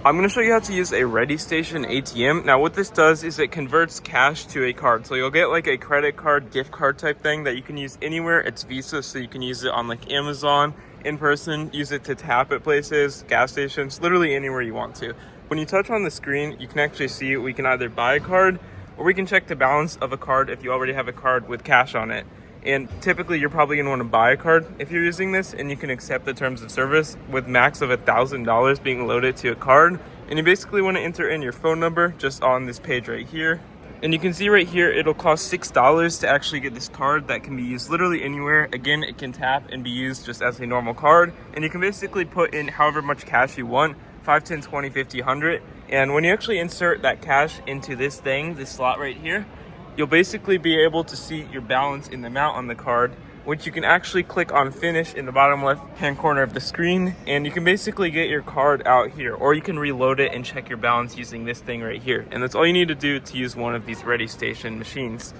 I'm going to show you how to use a Ready Station ATM. Now what this does is it converts cash to a card. So you'll get like a credit card, gift card type thing that you can use anywhere. It's Visa, so you can use it on like Amazon, in person, use it to tap at places, gas stations, literally anywhere you want to. When you touch on the screen, you can actually see we can either buy a card or we can check the balance of a card if you already have a card with cash on it. And typically you're probably going to want to buy a card if you're using this, and you can accept the terms of service with max of $1,000 being loaded to a card. And you basically want to enter in your phone number just on this page right here. And you can see right here, it'll cost $6 to actually get this card that can be used literally anywhere. Again, it can tap and be used just as a normal card. And you can basically put in however much cash you want, 5, 10, 20, 50, 100. And when you actually insert that cash into this thing, this slot right here, you'll basically be able to see your balance in the amount on the card, which you can actually click on finish in the bottom left hand corner of the screen, and you can basically get your card out here, or you can reload it and check your balance using this thing right here. And that's all you need to do to use one of these Ready Station machines.